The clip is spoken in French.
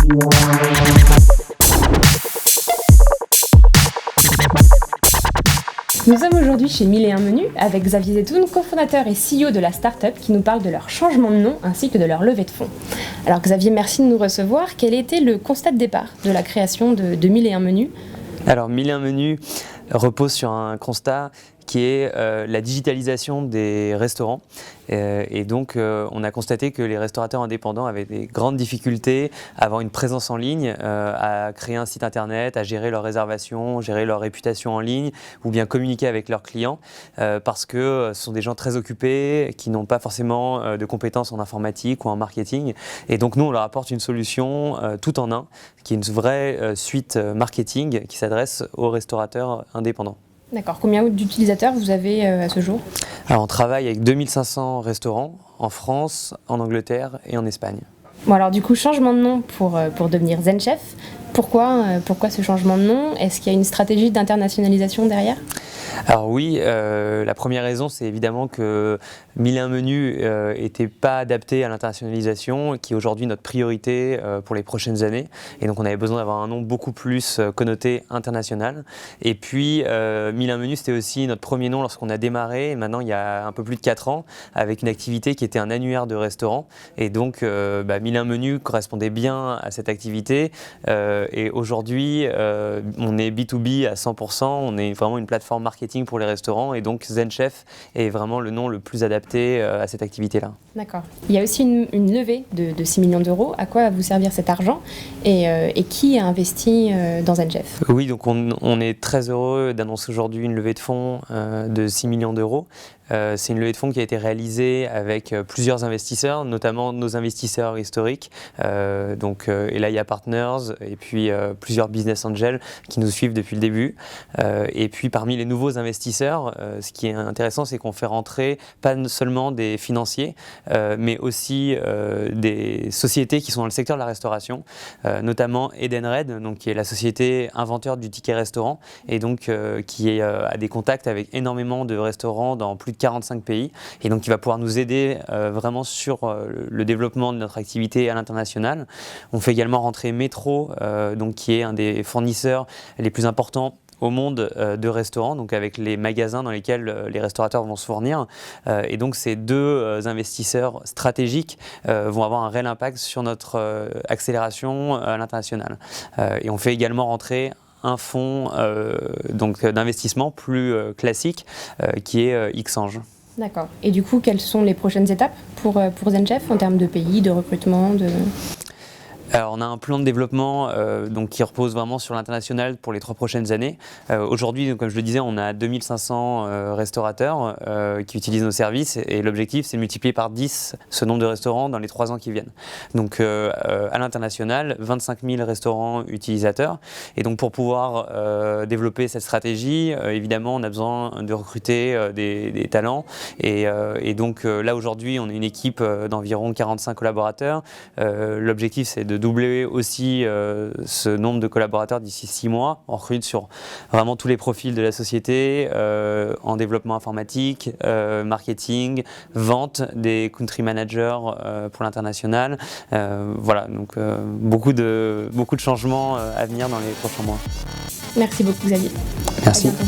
Nous sommes aujourd'hui chez 1001 Menus avec Xavier Zetoun, cofondateur et CEO de la start-up qui nous parle de leur changement de nom ainsi que de leur levée de fonds. Alors Xavier, merci de nous recevoir. Quel était le constat de départ de la création de 1001 Menus ? Alors 1001 Menus repose sur un constat qui est la digitalisation des restaurants. Et donc, on a constaté que les restaurateurs indépendants avaient des grandes difficultés à avoir une présence en ligne, à créer un site internet, à gérer leurs réservations, gérer leur réputation en ligne, ou bien communiquer avec leurs clients, parce que ce sont des gens très occupés, qui n'ont pas forcément de compétences en informatique ou en marketing. Et donc, nous, on leur apporte une solution tout en un, qui est une vraie suite marketing qui s'adresse aux restaurateurs indépendants. D'accord. Combien d'utilisateurs vous avez à ce jour ? Alors, on travaille avec 2500 restaurants en France, en Angleterre et en Espagne. Bon, alors du coup, changement de nom pour devenir Zen Chef. Pourquoi ce changement de nom ? Est-ce qu'il y a une stratégie d'internationalisation derrière ? Alors oui, la première raison, c'est évidemment que 1001 Menus n'était pas adapté à l'internationalisation, qui est aujourd'hui notre priorité pour les prochaines années. Et donc on avait besoin d'avoir un nom beaucoup plus connoté international. Et puis 1001 Menus, c'était aussi notre premier nom lorsqu'on a démarré, maintenant il y a un peu plus de 4 ans, avec une activité qui était un annuaire de restaurants. Et donc 1001 Menus correspondait bien à cette activité. Et aujourd'hui, on est B2B à 100%, on est vraiment une plateforme marketing pour les restaurants et donc Zen Chef est vraiment le nom le plus adapté à cette activité-là. D'accord. Il y a aussi une levée de 6 millions d'euros. À quoi va vous servir cet argent et qui a investi dans Zen Chef ? Oui, donc on est très heureux d'annoncer aujourd'hui une levée de fonds de 6 millions d'euros. C'est une levée de fonds qui a été réalisée avec plusieurs investisseurs, notamment nos investisseurs historiques, Elia Partners et puis plusieurs business angels qui nous suivent depuis le début. Et puis parmi les nouveaux investisseurs, ce qui est intéressant, c'est qu'on fait rentrer pas seulement des financiers, mais aussi des sociétés qui sont dans le secteur de la restauration, notamment Edenred, donc qui est la société inventeur du ticket restaurant et donc qui a des contacts avec énormément de restaurants dans plus de 45 pays et donc qui va pouvoir nous aider vraiment sur le développement de notre activité à l'international. On fait également rentrer Metro, qui est un des fournisseurs les plus importants au monde de restaurants, donc avec les magasins dans lesquels les restaurateurs vont se fournir. Et donc ces deux investisseurs stratégiques vont avoir un réel impact sur notre accélération à l'international. Et on fait également rentrer un fonds d'investissement plus classique qui est Xange. D'accord. Et du coup, quelles sont les prochaines étapes pour Zen Chef en termes de pays, de recrutement, Alors, on a un plan de développement qui repose vraiment sur l'international pour les 3 prochaines années. Aujourd'hui, comme je le disais, on a 2500 restaurateurs qui utilisent nos services et l'objectif, c'est de multiplier par 10 ce nombre de restaurants dans les 3 ans qui viennent. Donc, à l'international, 25 000 restaurants utilisateurs. Et donc, pour pouvoir développer cette stratégie, évidemment, on a besoin de recruter des talents. Et donc, là, aujourd'hui, on a une équipe d'environ 45 collaborateurs. L'objectif, c'est de doubler aussi ce nombre de collaborateurs d'ici 6 mois. On recrute sur vraiment tous les profils de la société, en développement informatique, marketing, vente, des country managers pour l'international. Voilà, donc beaucoup de changements à venir dans les prochains mois. Merci beaucoup Xavier. Merci. À bientôt.